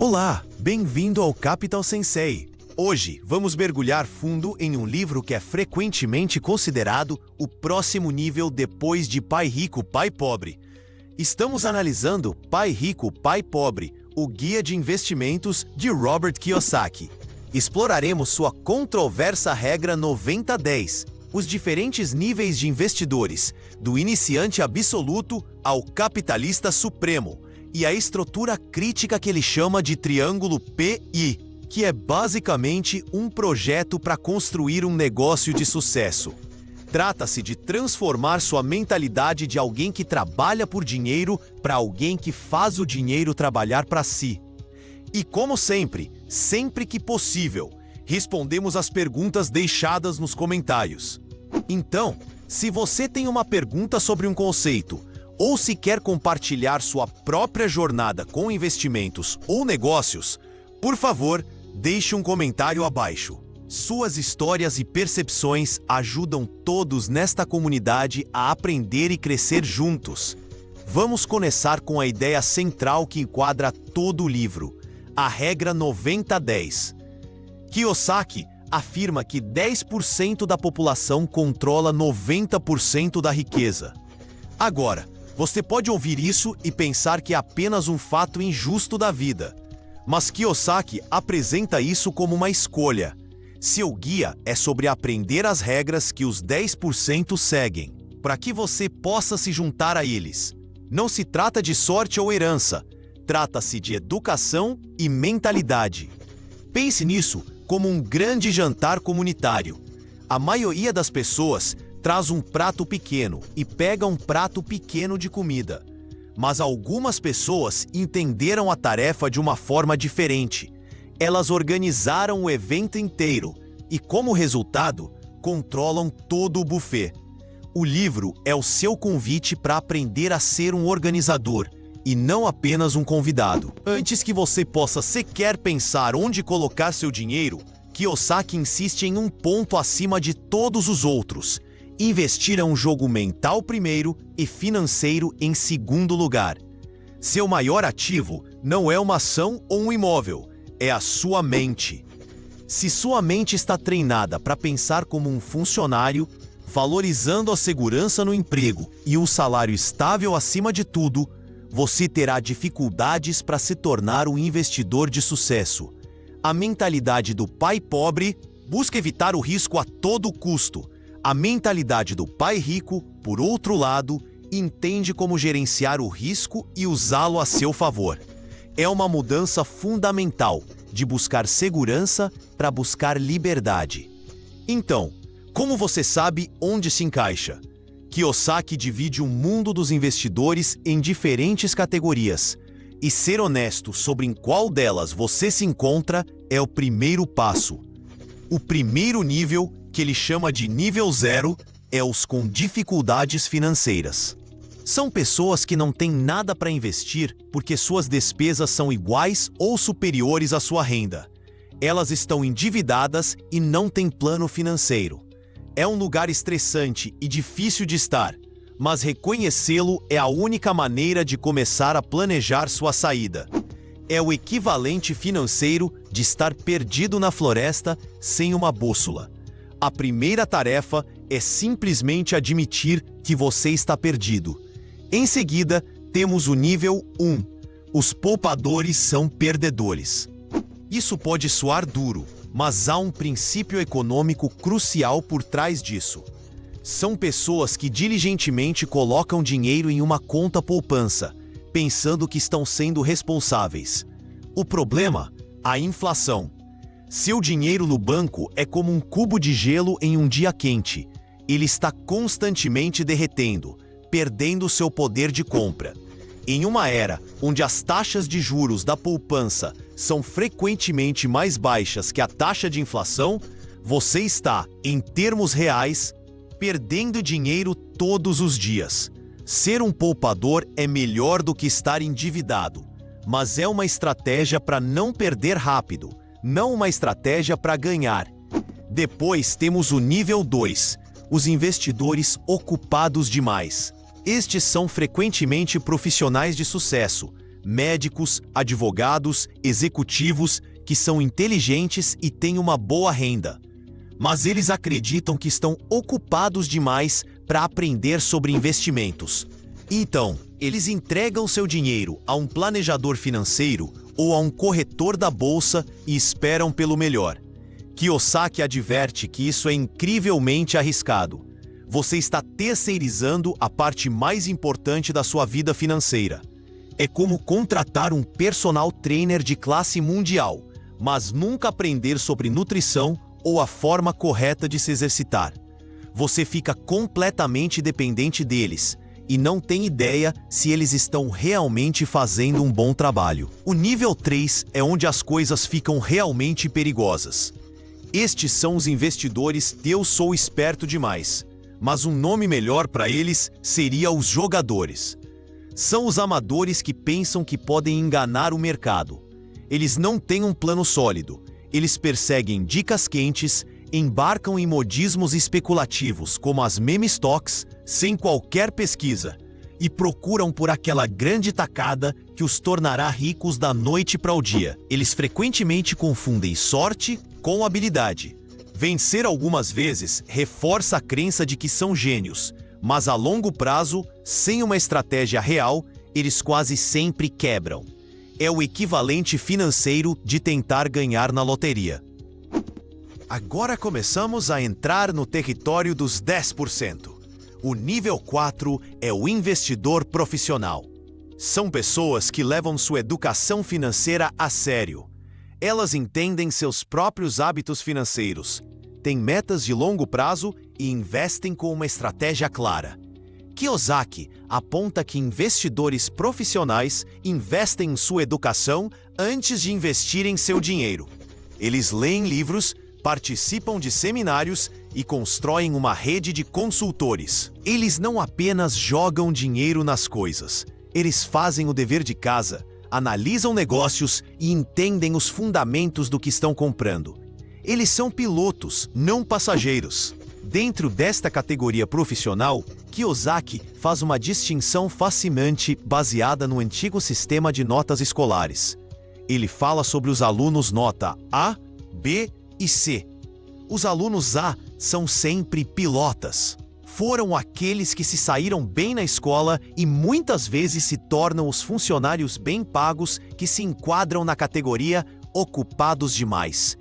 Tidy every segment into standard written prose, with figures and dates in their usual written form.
Olá, bem-vindo ao Capital Sensei. Hoje vamos mergulhar fundo em um livro que é frequentemente considerado o próximo nível depois de Pai Rico, Pai Pobre. Estamos analisando Pai Rico, Pai Pobre, o Guia de Investimentos de Robert Kiyosaki. Exploraremos sua controversa regra 90-10, os diferentes níveis de investidores, do iniciante absoluto ao capitalista supremo, e a estrutura crítica que ele chama de triângulo PI, que é basicamente um projeto para construir um negócio de sucesso. Trata-se de transformar sua mentalidade de alguém que trabalha por dinheiro para alguém que faz o dinheiro trabalhar para si. E como sempre que possível, respondemos as perguntas deixadas nos comentários. Então, se você tem uma pergunta sobre um conceito, ou se quer compartilhar sua própria jornada com investimentos ou negócios, por favor, deixe um comentário abaixo. Suas histórias e percepções ajudam todos nesta comunidade a aprender e crescer juntos. Vamos começar com a ideia central que enquadra todo o livro, a regra 90-10. Kiyosaki afirma que 10% da população controla 90% da riqueza. Agora, você pode ouvir isso e pensar que é apenas um fato injusto da vida. Mas Kiyosaki apresenta isso como uma escolha. Seu guia é sobre aprender as regras que os 10% seguem, para que você possa se juntar a eles. Não se trata de sorte ou herança, trata-se de educação e mentalidade. Pense nisso como um grande jantar comunitário. A maioria das pessoas traz um prato pequeno e pega um prato pequeno de comida. Mas algumas pessoas entenderam a tarefa de uma forma diferente. Elas organizaram o evento inteiro e, como resultado, controlam todo o buffet. O livro é o seu convite para aprender a ser um organizador e não apenas um convidado. Antes que você possa sequer pensar onde colocar seu dinheiro, Kiyosaki insiste em um ponto acima de todos os outros. Investir é um jogo mental primeiro e financeiro em segundo lugar. Seu maior ativo não é uma ação ou um imóvel, é a sua mente. Se sua mente está treinada para pensar como um funcionário, valorizando a segurança no emprego e um salário estável acima de tudo, você terá dificuldades para se tornar um investidor de sucesso. A mentalidade do pai pobre busca evitar o risco a todo custo. A mentalidade do pai rico, por outro lado, entende como gerenciar o risco e usá-lo a seu favor. É uma mudança fundamental de buscar segurança para buscar liberdade. Então, como você sabe onde se encaixa? Kiyosaki divide o mundo dos investidores em diferentes categorias, e ser honesto sobre em qual delas você se encontra é o primeiro passo. O primeiro nível, que ele chama de nível 0, é os com dificuldades financeiras. São pessoas que não têm nada para investir porque suas despesas são iguais ou superiores à sua renda. Elas estão endividadas e não têm plano financeiro. É um lugar estressante e difícil de estar, mas reconhecê-lo é a única maneira de começar a planejar sua saída. É o equivalente financeiro de estar perdido na floresta sem uma bússola. A primeira tarefa é simplesmente admitir que você está perdido. Em seguida, temos o nível 1. Os poupadores são perdedores. Isso pode soar duro, mas há um princípio econômico crucial por trás disso. São pessoas que diligentemente colocam dinheiro em uma conta poupança, pensando que estão sendo responsáveis. O problema? A inflação. Seu dinheiro no banco é como um cubo de gelo em um dia quente. Ele está constantemente derretendo, perdendo seu poder de compra. Em uma era onde as taxas de juros da poupança são frequentemente mais baixas que a taxa de inflação, você está, em termos reais, perdendo dinheiro todos os dias. Ser um poupador é melhor do que estar endividado, mas é uma estratégia para não perder rápido, não uma estratégia para ganhar. Depois temos o nível 2, os investidores ocupados demais. Estes são frequentemente profissionais de sucesso, médicos, advogados, executivos que são inteligentes e têm uma boa renda. Mas eles acreditam que estão ocupados demais para aprender sobre investimentos. Então, eles entregam seu dinheiro a um planejador financeiro ou a um corretor da bolsa e esperam pelo melhor. Kiyosaki adverte que isso é incrivelmente arriscado. Você está terceirizando a parte mais importante da sua vida financeira. É como contratar um personal trainer de classe mundial, mas nunca aprender sobre nutrição ou a forma correta de se exercitar. Você fica completamente dependente deles e não tem ideia se eles estão realmente fazendo um bom trabalho. O nível 3 é onde as coisas ficam realmente perigosas. Estes são os investidores "eu sou esperto demais", mas um nome melhor para eles seria os jogadores. São os amadores que pensam que podem enganar o mercado. Eles não têm um plano sólido. Eles perseguem dicas quentes, embarcam em modismos especulativos como as meme stocks, sem qualquer pesquisa, e procuram por aquela grande tacada que os tornará ricos da noite para o dia. Eles frequentemente confundem sorte com habilidade. Vencer algumas vezes reforça a crença de que são gênios, mas a longo prazo, sem uma estratégia real, eles quase sempre quebram. É o equivalente financeiro de tentar ganhar na loteria. Agora começamos a entrar no território dos 10%. O nível 4 é o investidor profissional. São pessoas que levam sua educação financeira a sério. Elas entendem seus próprios hábitos financeiros, têm metas de longo prazo e investem com uma estratégia clara. Kiyosaki aponta que investidores profissionais investem em sua educação antes de investir em seu dinheiro. Eles leem livros, participam de seminários e constroem uma rede de consultores. Eles não apenas jogam dinheiro nas coisas. Eles fazem o dever de casa, analisam negócios e entendem os fundamentos do que estão comprando. Eles são pilotos, não passageiros. Dentro desta categoria profissional, Kiyosaki faz uma distinção fascinante baseada no antigo sistema de notas escolares. Ele fala sobre os alunos nota A, B e C. Os alunos A são sempre pilotas. Foram aqueles que se saíram bem na escola e muitas vezes se tornam os funcionários bem pagos que se enquadram na categoria ocupados demais.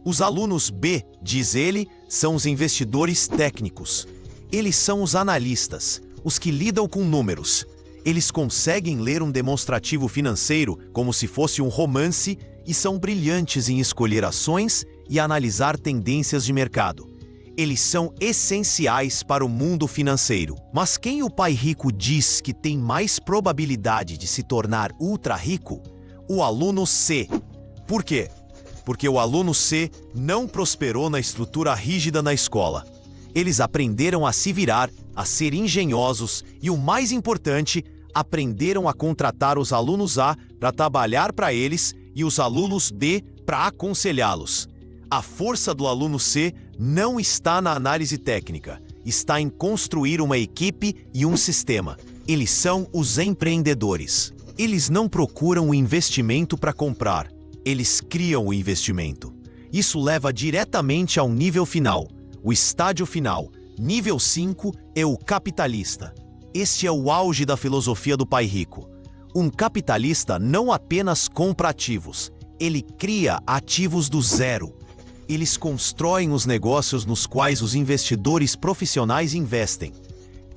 Os alunos B, diz ele, são os investidores técnicos. Eles são os analistas, os que lidam com números. Eles conseguem ler um demonstrativo financeiro como se fosse um romance e são brilhantes em escolher ações e analisar tendências de mercado. Eles são essenciais para o mundo financeiro. Mas quem o pai rico diz que tem mais probabilidade de se tornar ultra rico? O aluno C. Por quê? Porque o aluno C não prosperou na estrutura rígida na escola. Eles aprenderam a se virar, a ser engenhosos e, o mais importante, aprenderam a contratar os alunos A para trabalhar para eles e os alunos D para aconselhá-los. A força do aluno C não está na análise técnica, está em construir uma equipe e um sistema. Eles são os empreendedores. Eles não procuram o investimento para comprar, eles criam o investimento. Isso leva diretamente ao nível final, o estágio final. Nível 5 é o capitalista. Este é o auge da filosofia do pai rico. Um capitalista não apenas compra ativos, ele cria ativos do zero. Eles constroem os negócios nos quais os investidores profissionais investem.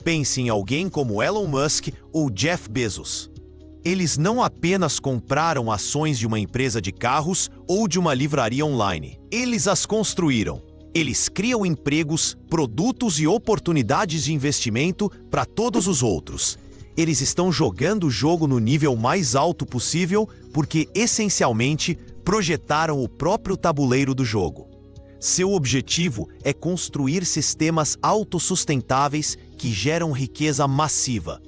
Pense em alguém como Elon Musk ou Jeff Bezos. Eles não apenas compraram ações de uma empresa de carros ou de uma livraria online. Eles as construíram. Eles criam empregos, produtos e oportunidades de investimento para todos os outros. Eles estão jogando o jogo no nível mais alto possível porque, essencialmente, projetaram o próprio tabuleiro do jogo. Seu objetivo é construir sistemas autossustentáveis que geram riqueza massiva.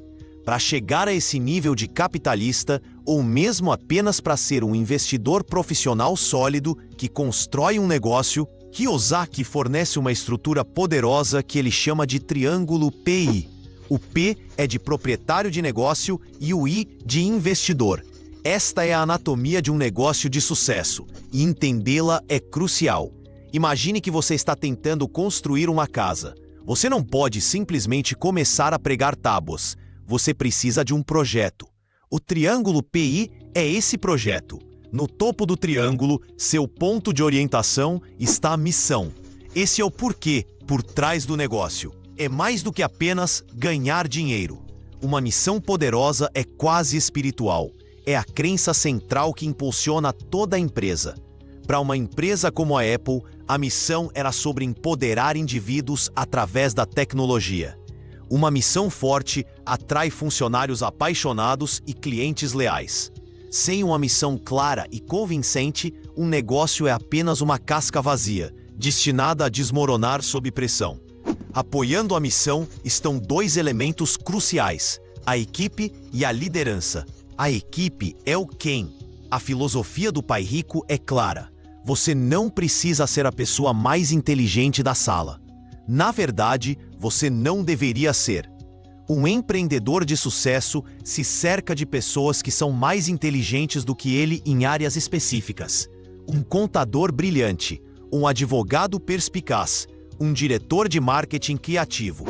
Para chegar a esse nível de capitalista, ou mesmo apenas para ser um investidor profissional sólido que constrói um negócio, Kiyosaki fornece uma estrutura poderosa que ele chama de triângulo PI. O P é de proprietário de negócio e o I de investidor. Esta é a anatomia de um negócio de sucesso, e entendê-la é crucial. Imagine que você está tentando construir uma casa. Você não pode simplesmente começar a pregar tábuas. Você precisa de um projeto. O triângulo PI é esse projeto. No topo do triângulo, seu ponto de orientação, está a missão. Esse é o porquê por trás do negócio. É mais do que apenas ganhar dinheiro. Uma missão poderosa é quase espiritual. É a crença central que impulsiona toda a empresa. Para uma empresa como a Apple, a missão era sobre empoderar indivíduos através da tecnologia. Uma missão forte atrai funcionários apaixonados e clientes leais. Sem uma missão clara e convincente, um negócio é apenas uma casca vazia, destinada a desmoronar sob pressão. Apoiando a missão estão dois elementos cruciais: a equipe e a liderança. A equipe é o quem. A filosofia do Pai Rico é clara. Você não precisa ser a pessoa mais inteligente da sala. Na verdade, você não deveria ser. Um empreendedor de sucesso se cerca de pessoas que são mais inteligentes do que ele em áreas específicas. Um contador brilhante, um advogado perspicaz, um diretor de marketing criativo.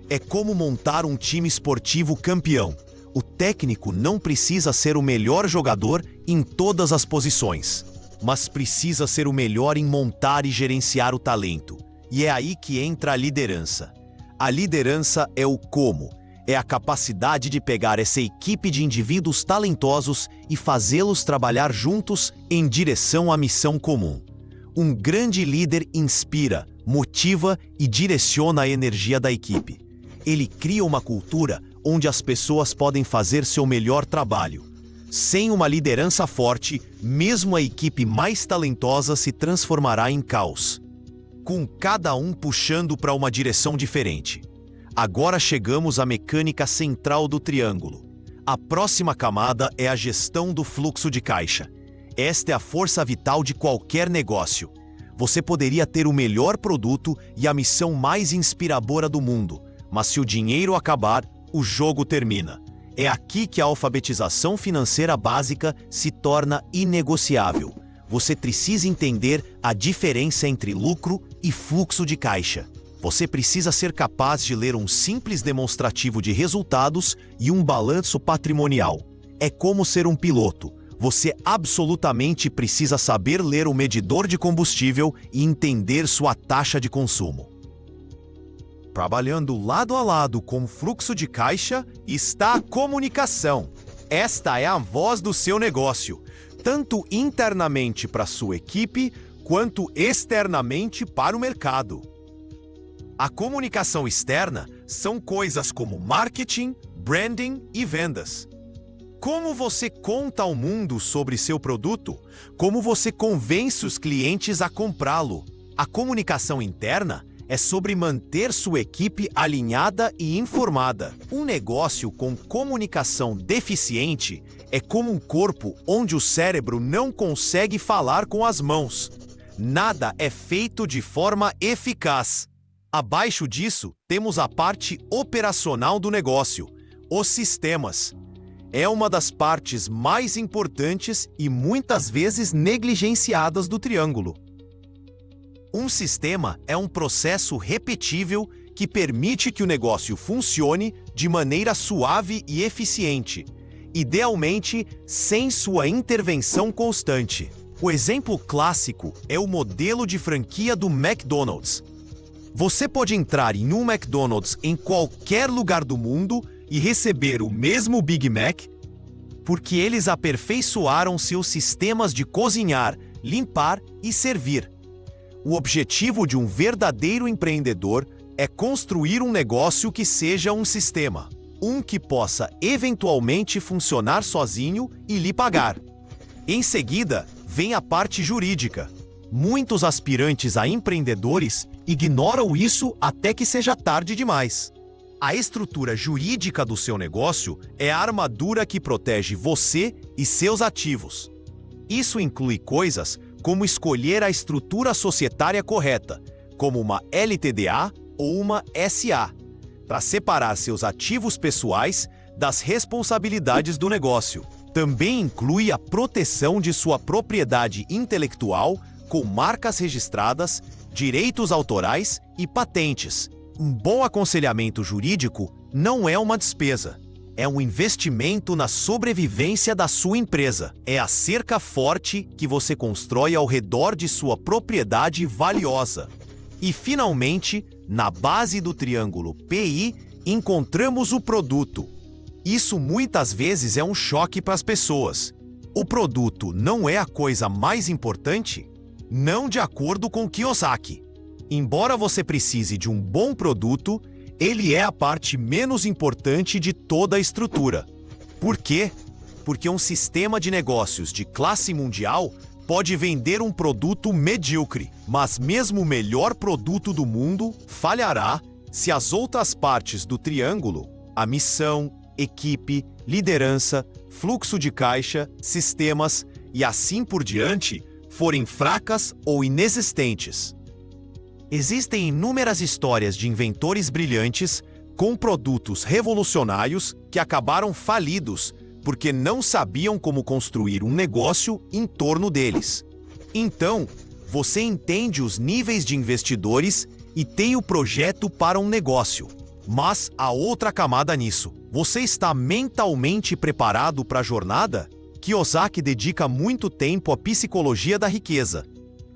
É como montar um time esportivo campeão. O técnico não precisa ser o melhor jogador em todas as posições, mas precisa ser o melhor em montar e gerenciar o talento. E é aí que entra a liderança. A liderança é o como. É a capacidade de pegar essa equipe de indivíduos talentosos e fazê-los trabalhar juntos em direção à missão comum. Um grande líder inspira, motiva e direciona a energia da equipe. Ele cria uma cultura onde as pessoas podem fazer seu melhor trabalho. Sem uma liderança forte, mesmo a equipe mais talentosa se transformará em caos, com cada um puxando para uma direção diferente. Agora chegamos à mecânica central do triângulo. A próxima camada é a gestão do fluxo de caixa. Esta é a força vital de qualquer negócio. Você poderia ter o melhor produto e a missão mais inspiradora do mundo, mas se o dinheiro acabar, o jogo termina. É aqui que a alfabetização financeira básica se torna inegociável. Você precisa entender a diferença entre lucro e fluxo de caixa. Você precisa ser capaz de ler um simples demonstrativo de resultados e um balanço patrimonial. É como ser um piloto. Você absolutamente precisa saber ler o medidor de combustível e entender sua taxa de consumo. Trabalhando lado a lado com o fluxo de caixa está a comunicação. Esta é a voz do seu negócio, tanto internamente para sua equipe, quanto externamente para o mercado. A comunicação externa são coisas como marketing, branding e vendas. Como você conta ao mundo sobre seu produto? Como você convence os clientes a comprá-lo? A comunicação interna é sobre manter sua equipe alinhada e informada. Um negócio com comunicação deficiente é como um corpo onde o cérebro não consegue falar com as mãos. Nada é feito de forma eficaz. Abaixo disso, temos a parte operacional do negócio, os sistemas. É uma das partes mais importantes e muitas vezes negligenciadas do triângulo. Um sistema é um processo repetível que permite que o negócio funcione de maneira suave e eficiente, idealmente sem sua intervenção constante. O exemplo clássico é o modelo de franquia do McDonald's. Você pode entrar em um McDonald's em qualquer lugar do mundo e receber o mesmo Big Mac, porque eles aperfeiçoaram seus sistemas de cozinhar, limpar e servir. O objetivo de um verdadeiro empreendedor é construir um negócio que seja um sistema, um que possa eventualmente funcionar sozinho e lhe pagar. Em seguida, vem a parte jurídica. Muitos aspirantes a empreendedores ignoram isso até que seja tarde demais. A estrutura jurídica do seu negócio é a armadura que protege você e seus ativos. Isso inclui coisas como escolher a estrutura societária correta, como uma LTDA ou uma SA, para separar seus ativos pessoais das responsabilidades do negócio. Também inclui a proteção de sua propriedade intelectual com marcas registradas, direitos autorais e patentes. Um bom aconselhamento jurídico não é uma despesa. É um investimento na sobrevivência da sua empresa. É a cerca forte que você constrói ao redor de sua propriedade valiosa. E, finalmente, na base do triângulo PI, encontramos o produto. Isso muitas vezes é um choque para as pessoas. O produto não é a coisa mais importante? Não de acordo com Kiyosaki. Embora você precise de um bom produto, ele é a parte menos importante de toda a estrutura. Por quê? Porque um sistema de negócios de classe mundial pode vender um produto medíocre, mas mesmo o melhor produto do mundo falhará se as outras partes do triângulo, a missão, equipe, liderança, fluxo de caixa, sistemas e assim por diante, forem fracas ou inexistentes. Existem inúmeras histórias de inventores brilhantes com produtos revolucionários que acabaram falidos porque não sabiam como construir um negócio em torno deles. Então, você entende os níveis de investidores e tem o projeto para um negócio. Mas há outra camada nisso. Você está mentalmente preparado para a jornada? Kiyosaki dedica muito tempo à psicologia da riqueza.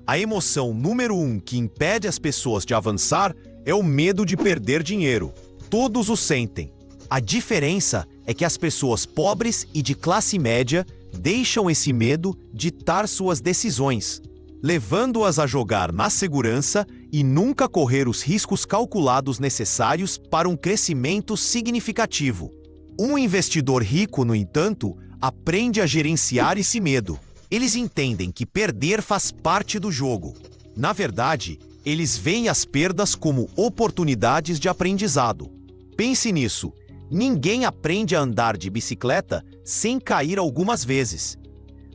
A emoção número 1 que impede as pessoas de avançar é o medo de perder dinheiro. Todos o sentem. A diferença é que as pessoas pobres e de classe média deixam esse medo ditar suas decisões, levando-as a jogar na segurança e nunca correr os riscos calculados necessários para um crescimento significativo. Um investidor rico, no entanto, aprende a gerenciar esse medo. Eles entendem que perder faz parte do jogo. Na verdade, eles veem as perdas como oportunidades de aprendizado. Pense nisso. Ninguém aprende a andar de bicicleta sem cair algumas vezes.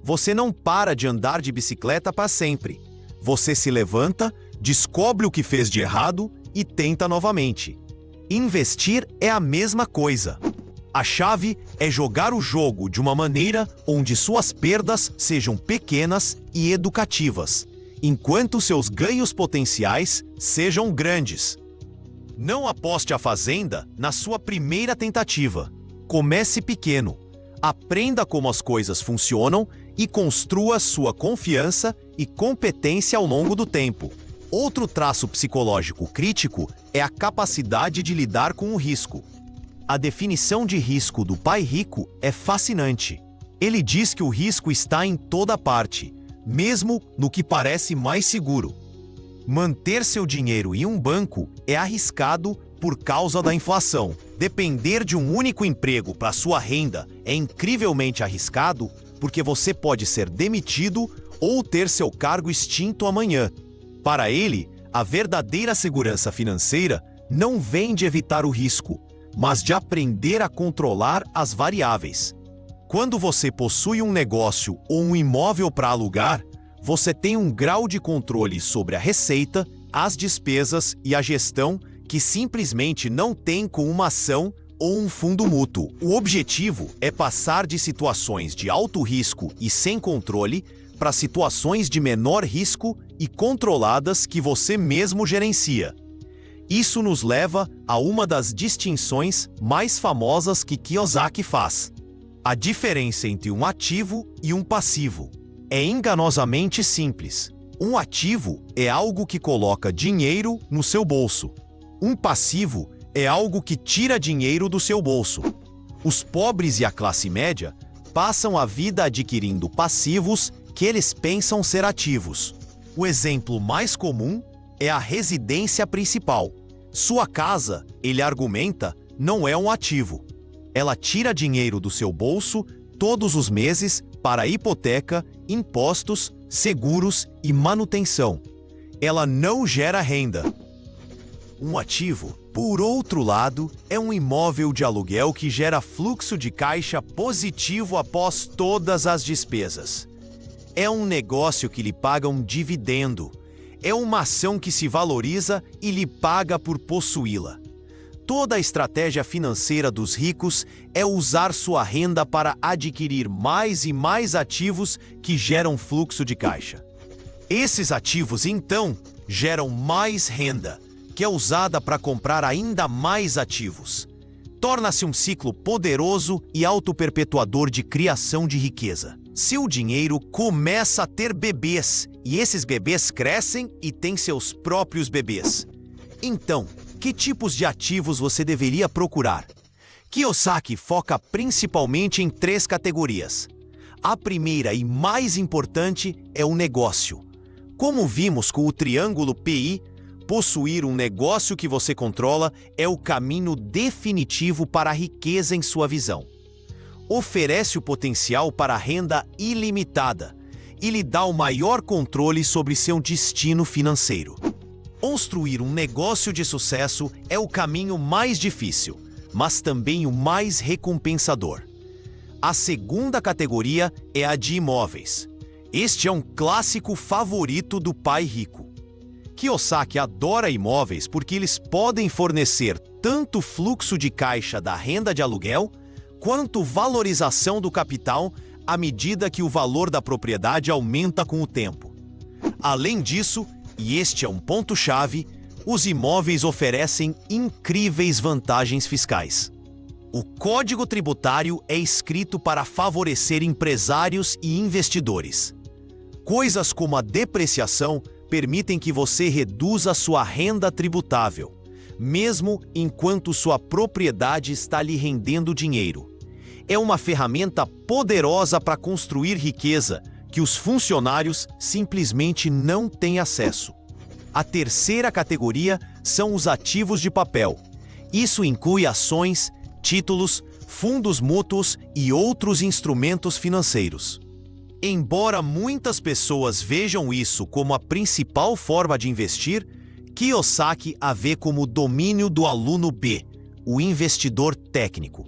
Você não para de andar de bicicleta para sempre. Você se levanta, descobre o que fez de errado e tenta novamente. Investir é a mesma coisa. A chave é jogar o jogo de uma maneira onde suas perdas sejam pequenas e educativas, enquanto seus ganhos potenciais sejam grandes. Não aposte a fazenda na sua primeira tentativa. Comece pequeno, aprenda como as coisas funcionam e construa sua confiança e competência ao longo do tempo. Outro traço psicológico crítico é a capacidade de lidar com o risco. A definição de risco do pai rico é fascinante. Ele diz que o risco está em toda parte, mesmo no que parece mais seguro. Manter seu dinheiro em um banco é arriscado por causa da inflação. Depender de um único emprego para sua renda é incrivelmente arriscado porque você pode ser demitido ou ter seu cargo extinto amanhã. Para ele, a verdadeira segurança financeira não vem de evitar o risco, mas de aprender a controlar as variáveis. Quando você possui um negócio ou um imóvel para alugar, você tem um grau de controle sobre a receita, as despesas e a gestão que simplesmente não tem com uma ação ou um fundo mútuo. O objetivo é passar de situações de alto risco e sem controle para situações de menor risco e controladas que você mesmo gerencia. Isso nos leva a uma das distinções mais famosas que Kiyosaki faz: a diferença entre um ativo e um passivo. É enganosamente simples. Um ativo é algo que coloca dinheiro no seu bolso. Um passivo é algo que tira dinheiro do seu bolso. Os pobres e a classe média passam a vida adquirindo passivos que eles pensam ser ativos. O exemplo mais comum é a residência principal. Sua casa, ele argumenta, não é um ativo. Ela tira dinheiro do seu bolso todos os meses para hipoteca, impostos, seguros e manutenção. Ela não gera renda. Um ativo, por outro lado, é um imóvel de aluguel que gera fluxo de caixa positivo após todas as despesas. É um negócio que lhe paga um dividendo. É uma ação que se valoriza e lhe paga por possuí-la. Toda a estratégia financeira dos ricos é usar sua renda para adquirir mais e mais ativos que geram fluxo de caixa. Esses ativos, então, geram mais renda, que é usada para comprar ainda mais ativos. Torna-se um ciclo poderoso e autoperpetuador de criação de riqueza. Seu dinheiro começa a ter bebês, e esses bebês crescem e têm seus próprios bebês. Então, que tipos de ativos você deveria procurar? Kiyosaki foca principalmente em 3 categorias. A primeira e mais importante é o negócio. Como vimos com o triângulo PI, possuir um negócio que você controla é o caminho definitivo para a riqueza em sua visão. Oferece o potencial para a renda ilimitada e lhe dá o maior controle sobre seu destino financeiro. Construir um negócio de sucesso é o caminho mais difícil, mas também o mais recompensador. A segunda categoria é a de imóveis. Este é um clássico favorito do pai rico. Kiyosaki adora imóveis porque eles podem fornecer tanto fluxo de caixa da renda de aluguel, quanto valorização do capital à medida que o valor da propriedade aumenta com o tempo. Além disso, e este é um ponto-chave, os imóveis oferecem incríveis vantagens fiscais. O Código Tributário é escrito para favorecer empresários e investidores. Coisas como a depreciação permitem que você reduza sua renda tributável, mesmo enquanto sua propriedade está lhe rendendo dinheiro. É uma ferramenta poderosa para construir riqueza que os funcionários simplesmente não têm acesso. A terceira categoria são os ativos de papel. Isso inclui ações, títulos, fundos mútuos e outros instrumentos financeiros. Embora muitas pessoas vejam isso como a principal forma de investir, Kiyosaki a vê como o domínio do aluno B, o investidor técnico.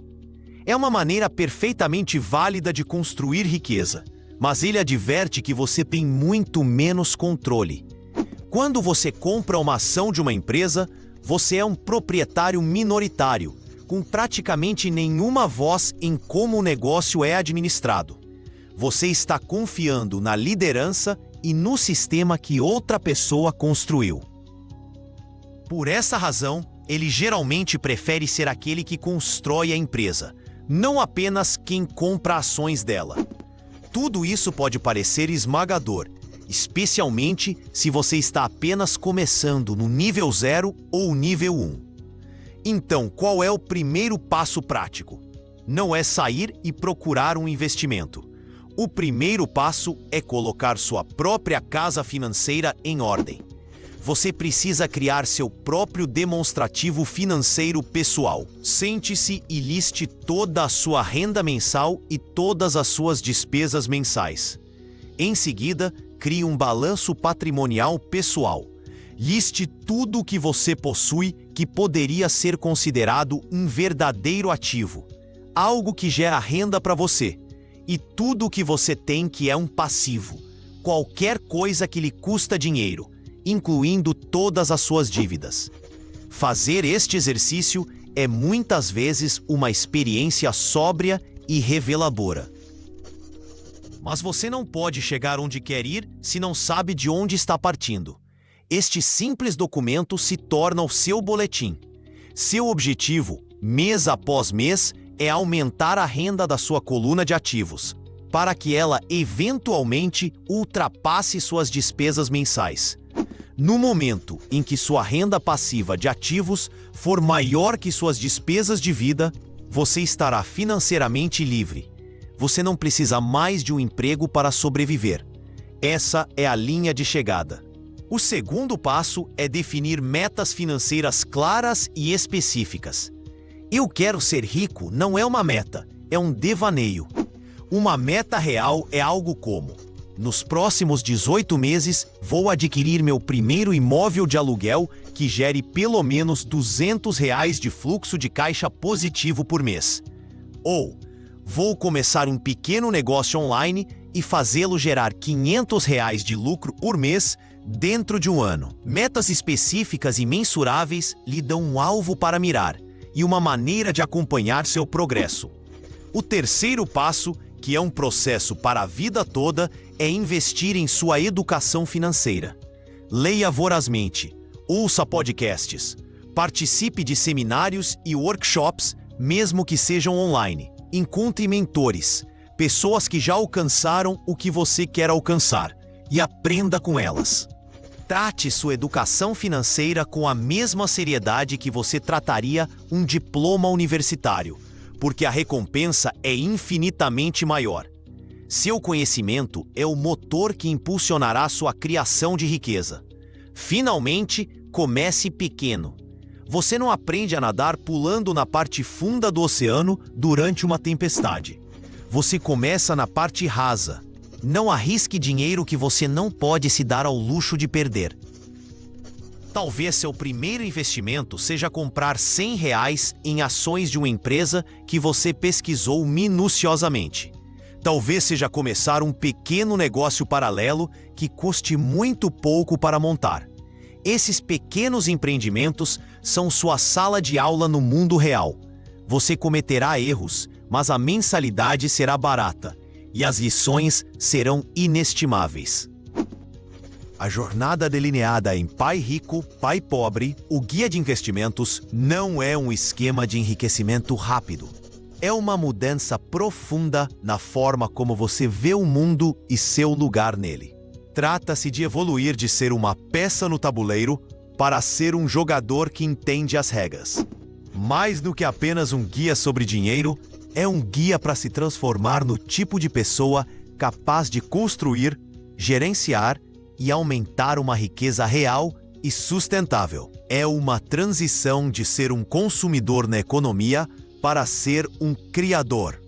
É uma maneira perfeitamente válida de construir riqueza, mas ele adverte que você tem muito menos controle. Quando você compra uma ação de uma empresa, você é um proprietário minoritário, com praticamente nenhuma voz em como o negócio é administrado. Você está confiando na liderança e no sistema que outra pessoa construiu. Por essa razão, ele geralmente prefere ser aquele que constrói a empresa, não apenas quem compra ações dela. Tudo isso pode parecer esmagador, especialmente se você está apenas começando no nível 0 ou nível 1. Então, qual é o primeiro passo prático? Não é sair e procurar um investimento. O primeiro passo é colocar sua própria casa financeira em ordem. Você precisa criar seu próprio demonstrativo financeiro pessoal. Sente-se e liste toda a sua renda mensal e todas as suas despesas mensais. Em seguida, crie um balanço patrimonial pessoal. Liste tudo o que você possui que poderia ser considerado um verdadeiro ativo, algo que gera renda para você, e tudo o que você tem que é um passivo, qualquer coisa que lhe custa dinheiro, incluindo todas as suas dívidas. Fazer este exercício é muitas vezes uma experiência sóbria e reveladora. Mas você não pode chegar onde quer ir se não sabe de onde está partindo. Este simples documento se torna o seu boletim. Seu objetivo, mês após mês, é aumentar a renda da sua coluna de ativos, para que ela eventualmente ultrapasse suas despesas mensais. No momento em que sua renda passiva de ativos for maior que suas despesas de vida, você estará financeiramente livre. Você não precisa mais de um emprego para sobreviver. Essa é a linha de chegada. O segundo passo é definir metas financeiras claras e específicas. Eu quero ser rico não é uma meta, é um devaneio. Uma meta real é algo como: nos próximos 18 meses, vou adquirir meu primeiro imóvel de aluguel que gere pelo menos R$ 200 de fluxo de caixa positivo por mês. Ou, vou começar um pequeno negócio online e fazê-lo gerar R$ 500 de lucro por mês dentro de um ano. Metas específicas e mensuráveis lhe dão um alvo para mirar, e uma maneira de acompanhar seu progresso. O terceiro passo, que é um processo para a vida toda, é investir em sua educação financeira. Leia vorazmente, ouça podcasts, participe de seminários e workshops, mesmo que sejam online. Encontre mentores, pessoas que já alcançaram o que você quer alcançar, e aprenda com elas. Trate sua educação financeira com a mesma seriedade que você trataria um diploma universitário, porque a recompensa é infinitamente maior. Seu conhecimento é o motor que impulsionará sua criação de riqueza. Finalmente, comece pequeno. Você não aprende a nadar pulando na parte funda do oceano durante uma tempestade. Você começa na parte rasa. Não arrisque dinheiro que você não pode se dar ao luxo de perder. Talvez seu primeiro investimento seja comprar R$100 em ações de uma empresa que você pesquisou minuciosamente. Talvez seja começar um pequeno negócio paralelo que custe muito pouco para montar. Esses pequenos empreendimentos são sua sala de aula no mundo real. Você cometerá erros, mas a mensalidade será barata e as lições serão inestimáveis. A jornada delineada em Pai Rico, Pai Pobre, o Guia de Investimentos, não é um esquema de enriquecimento rápido. É uma mudança profunda na forma como você vê o mundo e seu lugar nele. Trata-se de evoluir de ser uma peça no tabuleiro para ser um jogador que entende as regras. Mais do que apenas um guia sobre dinheiro, é um guia para se transformar no tipo de pessoa capaz de construir, gerenciar e aumentar uma riqueza real e sustentável. É uma transição de ser um consumidor na economia para ser um criador.